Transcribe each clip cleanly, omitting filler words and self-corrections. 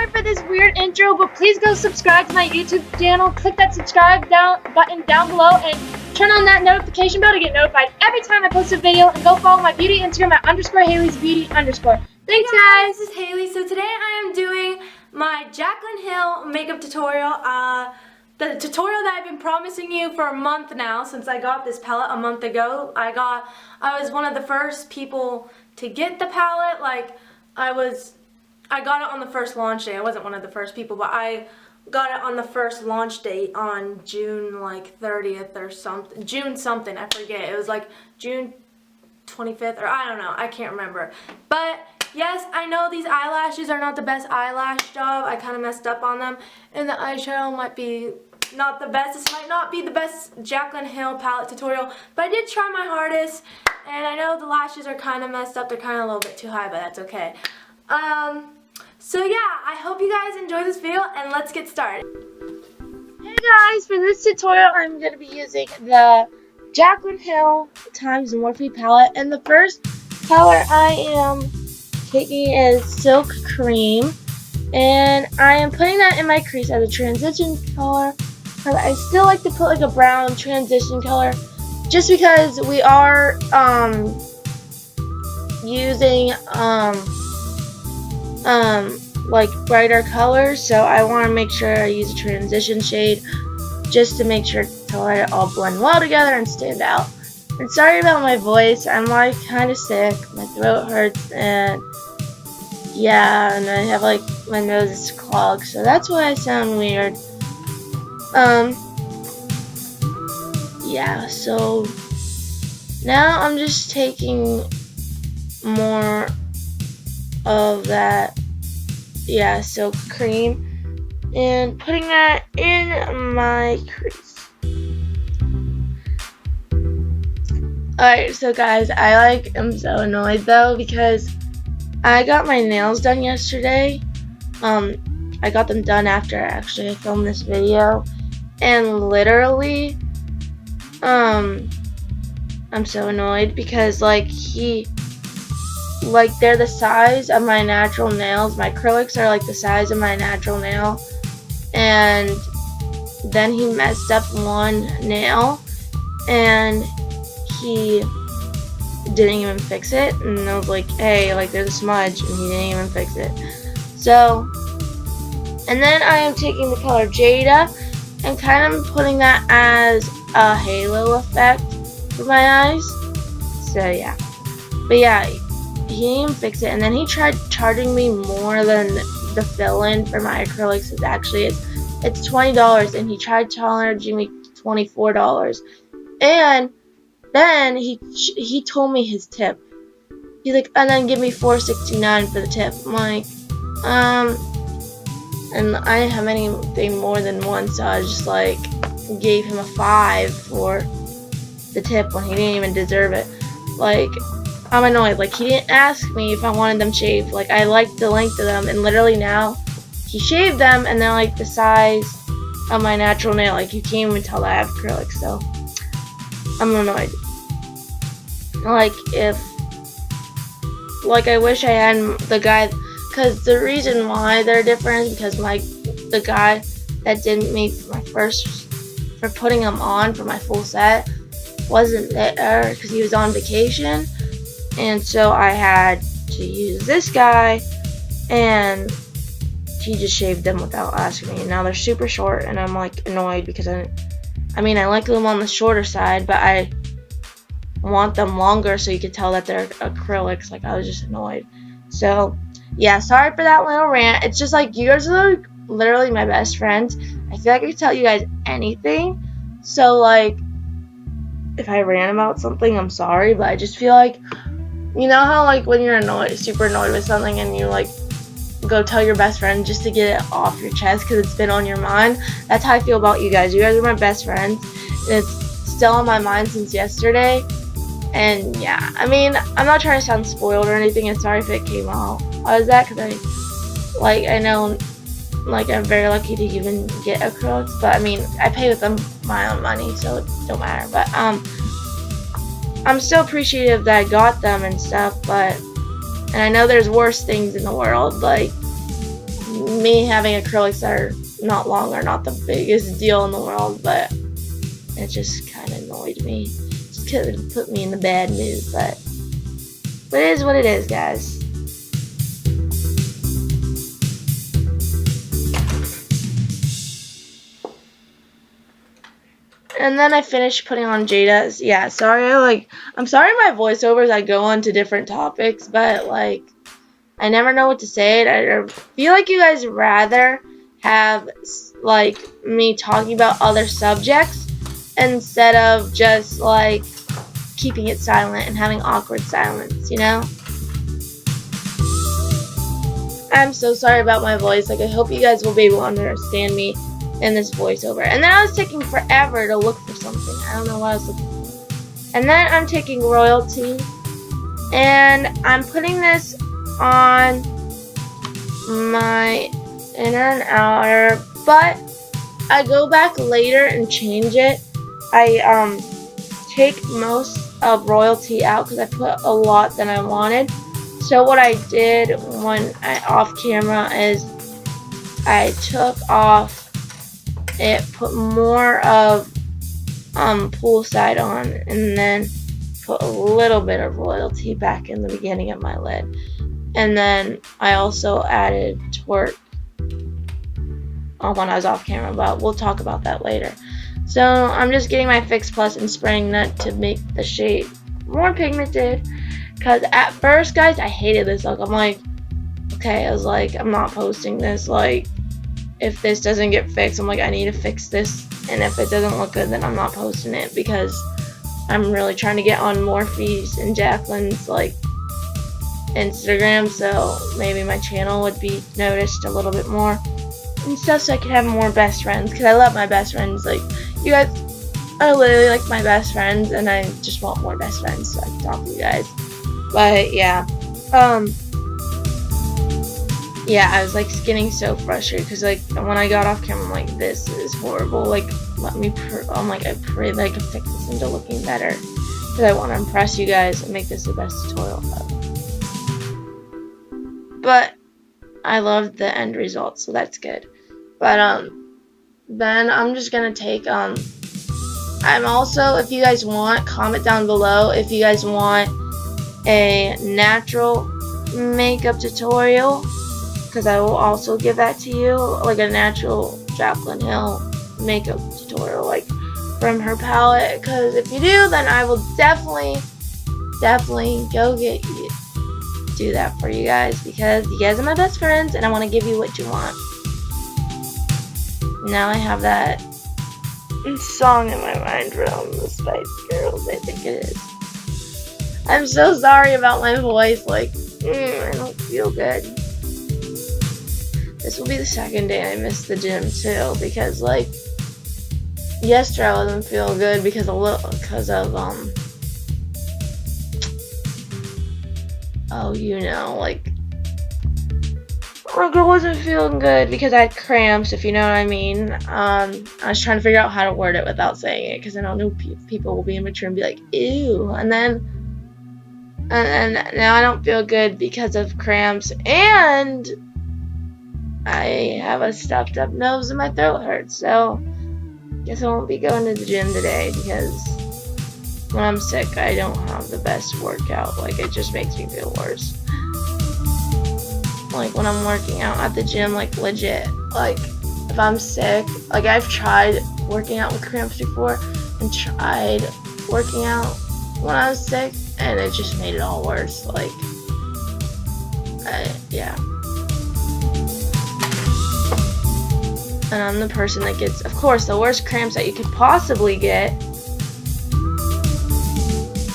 sorry for this weird intro, but please go subscribe to my YouTube channel. Click that subscribe button down below and turn on that notification bell to get notified every time I post a video. And go follow my beauty Instagram at _Hailey'sBeauty_. Thanks, guys. This is Hailey. So today I am doing my Jaclyn Hill makeup tutorial. The tutorial that I've been promising you for a month now, since I got this palette a month ago. I was one of the first people to get the palette. I got it on the first launch day. I wasn't one of the first people, but I got it on the first launch date on June 30th or something. June something, I forget. It was like June 25th, or I don't know. I can't remember. But yes, I know these eyelashes are not the best eyelash job. I kind of messed up on them. And the eyeshadow might be not the best. This might not be the best Jaclyn Hill palette tutorial, but I did try my hardest. And I know the lashes are kind of messed up. They're kind of a little bit too high, but that's okay. So yeah, I hope you guys enjoy this video, and let's get started. Hey guys, for this tutorial I'm going to be using the Jaclyn Hill times Morphe palette, and the first color I am taking is Silk Cream, and I am putting that in my crease as a transition color, because I still like to put like a brown transition color, just because we are using like brighter colors, so I want to make sure I use a transition shade just to make sure to let it all blend well together and stand out. And sorry about my voice, I'm like kind of sick, my throat hurts, and yeah, and I have like my nose is clogged, so that's why I sound weird. Yeah, so now I'm just taking more of that silk cream and putting that in my crease. Alright, so guys, I am so annoyed though because I got my nails done yesterday. I got them done after actually I filmed this video, and literally I'm so annoyed because they're the size of my natural nails. My acrylics are like the size of my natural nail, and then he messed up one nail and he didn't even fix it, and I was like, hey, like there's a smudge, and he didn't even fix it. So, and then I am taking the color Jada and kind of putting that as a halo effect for my eyes. So yeah, but yeah, he didn't even fix it, and then he tried charging me more than the fill-in for my acrylics. It's $20, and he tried charging me $24, and then he told me his tip. He's like, and then give me $4.69 for the tip. I'm like, and I didn't have anything more than one, so I just like gave him a $5 for the tip when he didn't even deserve it. Like, I'm annoyed. Like, he didn't ask me if I wanted them shaved. Like, I liked the length of them, and literally now he shaved them, and they're like the size of my natural nail. Like, you can't even tell that I have acrylics, so I'm annoyed. I wish I had the guy, because the reason why they're different is because the guy that did me for putting them on for my full set wasn't there because he was on vacation. And so I had to use this guy, and he just shaved them without asking me. And now they're super short, and I'm like annoyed because I like them on the shorter side, but I want them longer so you could tell that they're acrylics. Like, I was just annoyed. So yeah, sorry for that little rant. It's just like, you guys are literally my best friends. I feel like I could tell you guys anything. So like, if I ran about something, I'm sorry, but I just feel like, you know how like when you're super annoyed with something, and you like go tell your best friend just to get it off your chest because it's been on your mind? That's how I feel about you guys. You guys are my best friends, and it's still on my mind since yesterday. And yeah, I'm not trying to sound spoiled or anything, and sorry if it came out as that, because I know I'm very lucky to even get acrylics, but I pay with them my own money, so it don't matter. But I'm still appreciative that I got them and stuff, and I know there's worse things in the world, like me having acrylics that are not long are not the biggest deal in the world, but it just kind of annoyed me. Just could have put me in a bad mood, but it is what it is, guys. And then I finished putting on Jada's. Yeah, sorry, I'm sorry my voiceovers, I go on to different topics, but, like, I never know what to say. I feel like you guys rather have, like, me talking about other subjects instead of just, like, keeping it silent and having awkward silence, you know? I'm so sorry about my voice. Like, I hope you guys will be able to understand me in this voiceover. And then I was taking forever to look for something. I don't know what I was looking for. And then I'm taking royalty, and I'm putting this on my inner and outer, but I go back later and change it. I take most of royalty out because I put a lot than I wanted. So what I did when I off camera is I took off it, put more of poolside on, and then put a little bit of royalty back in the beginning of my lid. And then I also added twerk when I was off camera, but we'll talk about that later. So I'm just getting my Fix Plus and spraying that to make the shade more pigmented. Because at first, guys, I hated this look. I'm like, okay, I was like, I'm not posting this. Like, if this doesn't get fixed, I'm like, I need to fix this. And if it doesn't look good, then I'm not posting it, because I'm really trying to get on Morphe's and Jaclyn's, like, Instagram, so maybe my channel would be noticed a little bit more and stuff, so I could have more best friends, because I love my best friends. Like, you guys are literally like my best friends, and I just want more best friends so I can talk to you guys. But yeah, yeah, I was like getting so frustrated because, like, when I got off camera, I'm like, this is horrible. Like, I'm like, I pray that I can fix this into looking better, because I want to impress you guys and make this the best tutorial ever. But I loved the end result, so that's good. But then I'm just gonna take I'm also, if you guys want, comment down below if you guys want a natural makeup tutorial, because I will also give that to you, like a natural Jaclyn Hill makeup tutorial, like from her palette. Because if you do, then I will definitely go do that for you guys, because you guys are my best friends and I want to give you what you want. Now I have that song in my mind from the Spice Girls, I think it is. I'm so sorry about my voice, like, I don't feel good. This will be the second day I missed the gym too, because, like, yesterday I wasn't feeling good because of oh, you know, like I wasn't feeling good because I had cramps, if you know what I mean. I was trying to figure out how to word it without saying it, because I know people will be immature and be like, ew. And now I don't feel good because of cramps, and I have a stuffed up nose and my throat hurts. So guess I won't be going to the gym today, because when I'm sick, I don't have the best workout. Like, it just makes me feel worse. Like, when I'm working out at the gym, like, legit, like, if I'm sick, like, I've tried working out with cramps before and tried working out when I was sick, and it just made it all worse. Like, yeah. And I'm the person that gets, of course, the worst cramps that you could possibly get.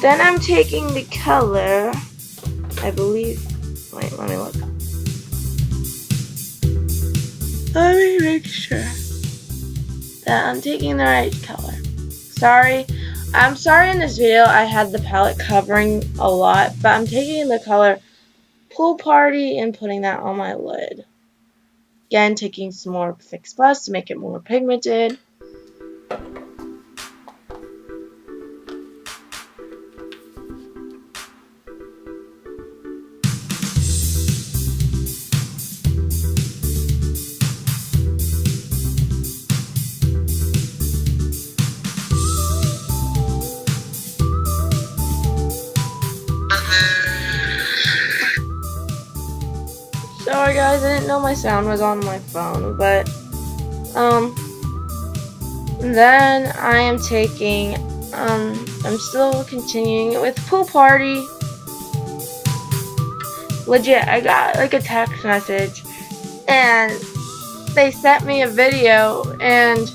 Then I'm taking the color, I believe, wait, let me look. Let me make sure that I'm taking the right color. I'm sorry in this video I had the palette covering a lot, but I'm taking the color Pool Party and putting that on my lid. Again, taking some more Fix Plus to make it more pigmented. sorry guys, I didn't know my sound was on my phone, but then I am taking I'm still continuing with pool party. Legit, I got like a text message and they sent me a video, and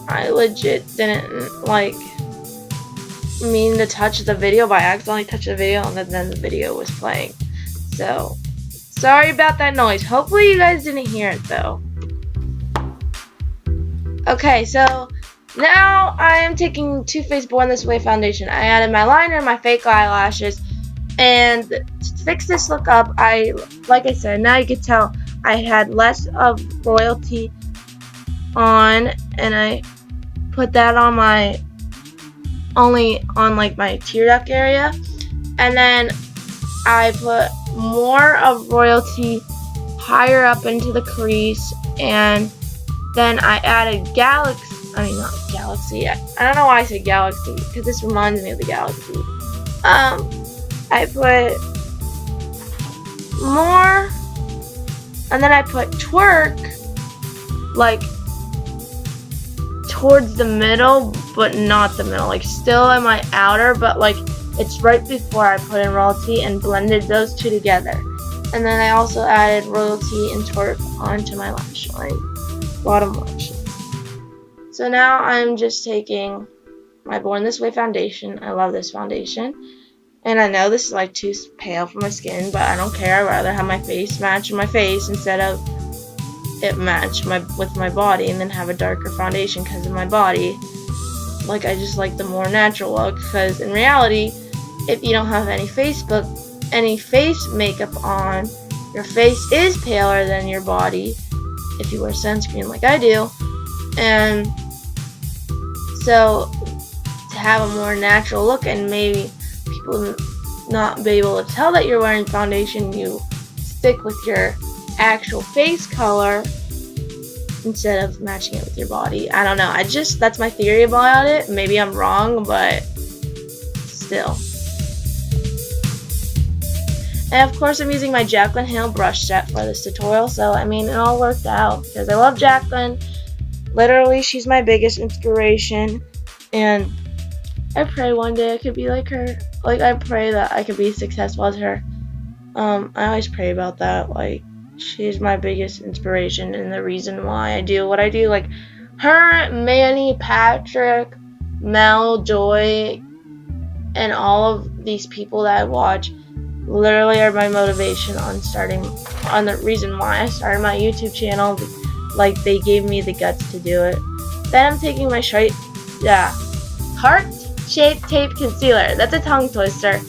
I legit didn't like mean to touch the video, but I accidentally touched the video and then the video was playing. So sorry about that noise. Hopefully you guys didn't hear it though. Okay, so now I am taking Too Faced Born This Way foundation. I added my liner, my fake eyelashes, and to fix this look up, like I said, now you can tell I had less of royalty on, and I put that on only on like my tear duct area, and then I put more of royalty higher up into the crease, and then I added not galaxy. I don't know why I say galaxy, because this reminds me of the galaxy. I put more, and then I put twerk like towards the middle, but not the middle, like still in my outer, but like it's right before I put in royalty, and blended those two together. And then I also added royalty and twerk onto my lash line, bottom lashes. So now I'm just taking my Born This Way foundation. I love this foundation, and I know this is like too pale for my skin, but I don't care. I'd rather have my face match my face instead of it match with my body and then have a darker foundation because of my body. Like, I just like the more natural look, because in reality, if you don't have any face makeup on, your face is paler than your body if you wear sunscreen like I do. And so to have a more natural look and maybe people not be able to tell that you're wearing foundation, you stick with your actual face color instead of matching it with your body. I don't know. That's my theory about it. Maybe I'm wrong, but still. And of course I'm using my Jaclyn Hill brush set for this tutorial, so I mean it all worked out because I love Jaclyn. Literally, she's my biggest inspiration, and I pray one day I could be like her. Like, I pray that I could be successful as her. I always pray about that. Like, she's my biggest inspiration and the reason why I do what I do. Like, her, Manny, Patrick, Mel, Joy, and all of these people that I watch literally are my motivation on the reason why I started my YouTube channel. Like, they gave me the guts to do it. Then I'm taking my heart-shaped tape concealer. That's a tongue twister.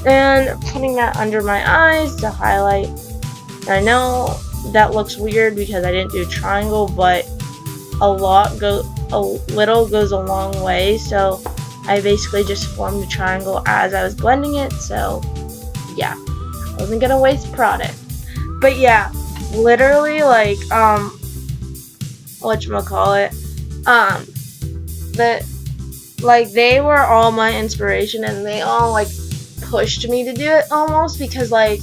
And putting that under my eyes to highlight. And I know that looks weird because I didn't do a triangle, but a little goes a long way. So I basically just formed a triangle as I was blending it. So yeah, I wasn't gonna waste product. But yeah, literally, like, whatchamacallit, they were all my inspiration, and they all like pushed me to do it almost, because like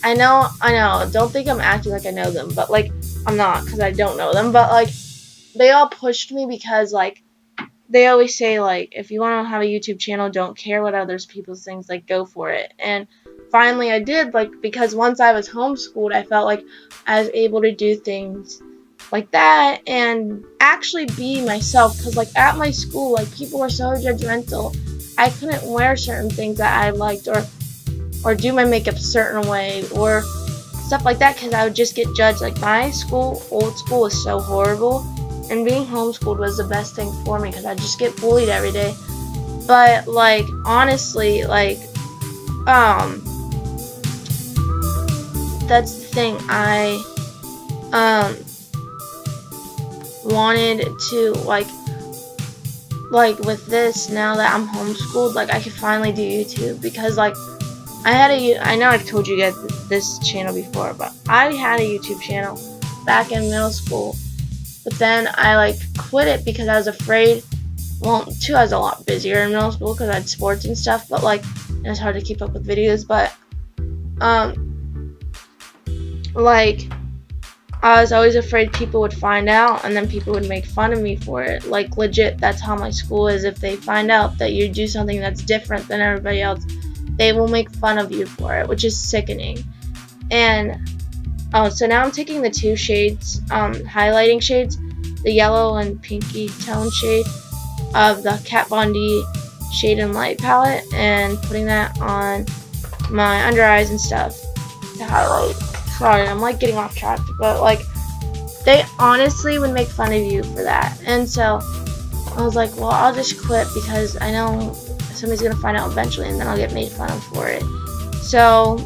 I know, don't think I'm acting like I know them, but like I'm not, because I don't know them, but like they all pushed me because like they always say, like, if you want to have a YouTube channel, don't care what others people's things, like, go for it. And finally I did, like, because once I was homeschooled, I felt like I was able to do things like that and actually be myself, because like at my school, like, people were so judgmental. I couldn't wear certain things that I liked, or do my makeup a certain way, or stuff like that, because I would just get judged. Like, my school, old school, was so horrible, and being homeschooled was the best thing for me because I just get bullied every day. But like, honestly, like, that's the thing. I wanted to like with this, now that I'm homeschooled, like, I could finally do YouTube, because like I know I've told you guys this channel before, but I had a YouTube channel back in middle school, but then I like quit it because I was afraid. Well, too, I was a lot busier in middle school because I had sports and stuff, but like it was hard to keep up with videos. But like, I was always afraid people would find out, and then people would make fun of me for it. Like, legit, that's how my school is. If they find out that you do something that's different than everybody else, they will make fun of you for it, which is sickening. And, oh, so now I'm taking the two shades, highlighting shades, the yellow and pinky tone shade of the Kat Von D Shade and Light palette, and putting that on my under eyes and stuff to highlight. Sorry, I'm like getting off track, but like, they honestly would make fun of you for that. And so I was like, well, I'll just quit because I know somebody's gonna find out eventually, and then I'll get made fun of for it. So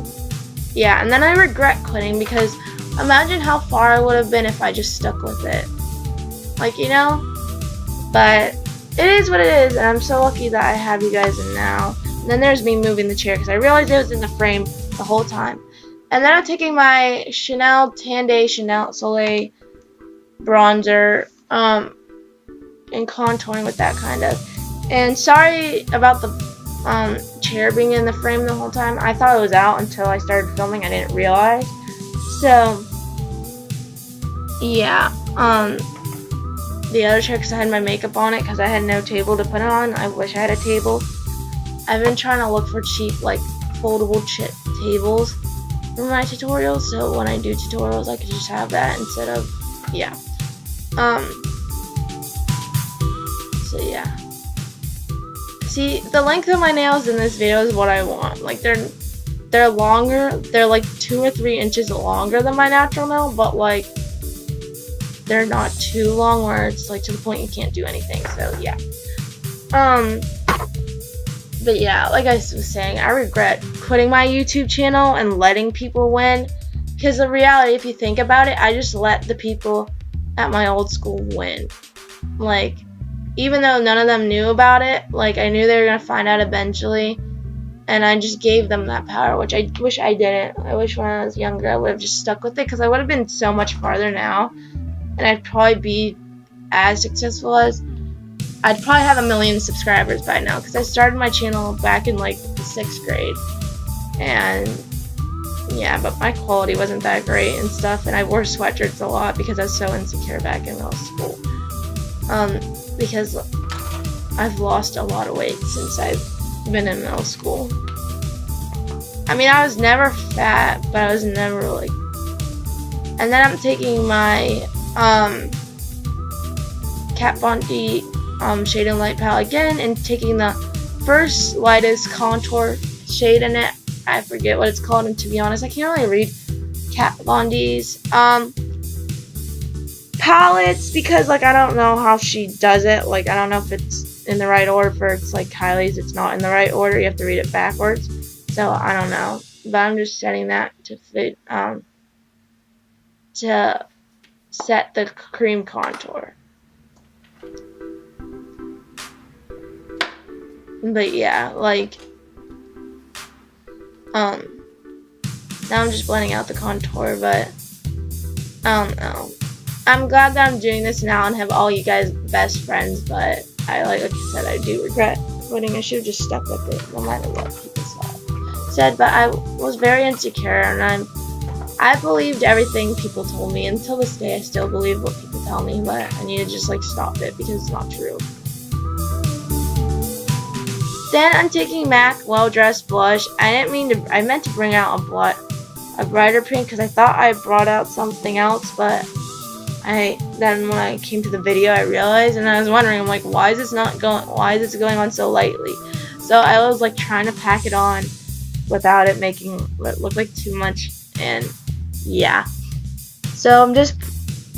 yeah, and then I regret quitting because imagine how far I would have been if I just stuck with it. Like, you know? But it is what it is, and I'm so lucky that I have you guys in now. And then there's me moving the chair because I realized it was in the frame the whole time. And then I'm taking my Chanel Tan Day Chanel Soleil bronzer and contouring with that kind of. And sorry about the chair being in the frame the whole time. I thought it was out until I started filming. I didn't realize. So yeah, the other chair because I had my makeup on it because I had no table to put it on. I wish I had a table. I've been trying to look for cheap, like, foldable tables for my tutorials, so when I do tutorials I could just have that instead of, yeah. So yeah. See, the length of my nails in this video is what I want. Like, they're longer, they're like 2 or 3 inches longer than my natural nail, but like, they're not too long where it's like to the point you can't do anything, so yeah. But yeah, like I was saying, I regret quitting my YouTube channel and letting people win. Because the reality, if you think about it, I just let the people at my old school win. Like, even though none of them knew about it, like, I knew they were going to find out eventually. And I just gave them that power, which I wish I didn't. I wish when I was younger I would have just stuck with it. Because I would have been so much farther now. And I'd probably be as successful as... I'd probably have 1 million subscribers by now, because I started my channel back in like the 6th grade, and yeah, but my quality wasn't that great and stuff, and I wore sweatshirts a lot because I was so insecure back in middle school, because I've lost a lot of weight since I've been in middle school. I mean, I was never fat, but I was never like, and then I'm taking my Kat Von D Shade and Light palette again, and taking the first lightest contour shade in it. I forget what it's called, and to be honest, I can't really read Kat Von D's palettes because, like, I don't know how she does it. Like, I don't know if it's in the right order. For it's like Hailey's, it's not in the right order. You have to read it backwards. So I don't know, but I'm just setting that to fit to set the cream contour. But yeah, like, now I'm just blending out the contour, but I don't know. I'm glad that I'm doing this now and have all you guys best friends, but like I said, I do regret quitting. I should have just stuck with it, no matter what people said. But I was very insecure, and I believed everything people told me. Until this day, I still believe what people tell me, but I need to just, like, stop it because it's not true. Then I'm taking MAC Well Dressed Blush. I meant to bring out a brighter pink because I thought I brought out something else, but then when I came to the video I realized, and I was wondering, I'm like, why is this going on so lightly? So I was like trying to pack it on without it making it look like too much, and yeah. So I'm just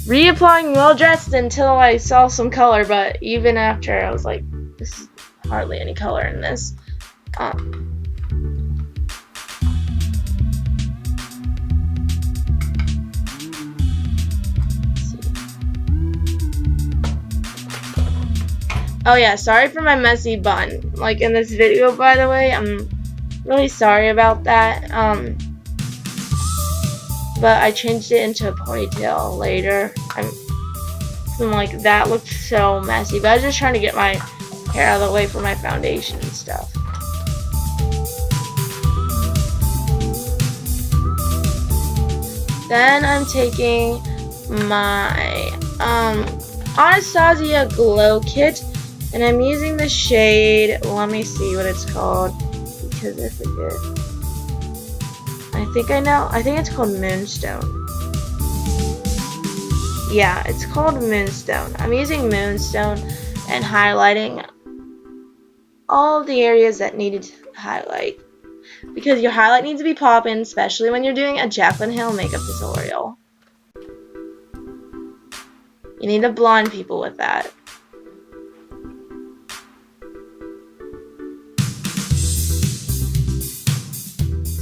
reapplying Well Dressed until I saw some color, but even after I was like, this is hardly any color in this. Oh yeah, sorry for my messy bun. Like in this video, by the way, I'm really sorry about that. But I changed it into a ponytail later. I'm like, that looked so messy, but I was just trying to get my hair out of the way for my foundation and stuff. Then I'm taking my Anastasia Glow Kit, and I'm using the shade, let me see what it's called, because I forget. I think I know. I think it's called Moonstone. Yeah, it's called Moonstone. I'm using Moonstone and highlighting all the areas that needed to highlight. Because your highlight needs to be popping, especially when you're doing a Jaclyn Hill makeup tutorial. You need to blind people with that.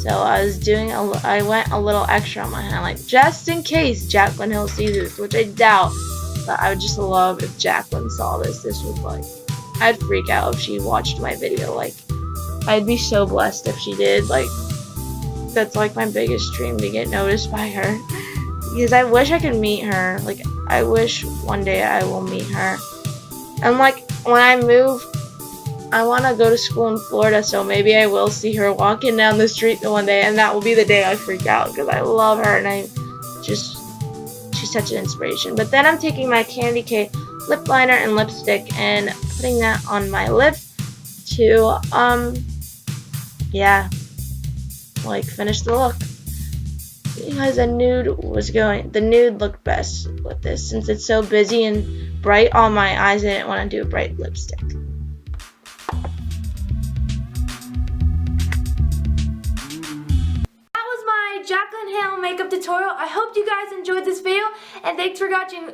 So I went a little extra on my highlight, just in case Jaclyn Hill sees this, which I doubt. But I would just love if Jaclyn saw this. This was like, I'd freak out if she watched my video. Like, I'd be so blessed if she did. Like, that's like my biggest dream, to get noticed by her. Because I wish I could meet her. Like, I wish one day I will meet her. And like, when I move, I want to go to school in Florida, so maybe I will see her walking down the street one day, and that will be the day I freak out, because I love her, and she's such an inspiration. But then I'm taking my Candy K lip liner and lipstick and putting that on my lips to, yeah, like, finish the look. Because the nude looked best with this, since it's so busy and bright on my eyes. I didn't want to do a bright lipstick. Jaclyn Hill makeup tutorial. I hope you guys enjoyed this video, and thanks for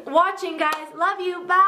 watching guys. Love you. Bye.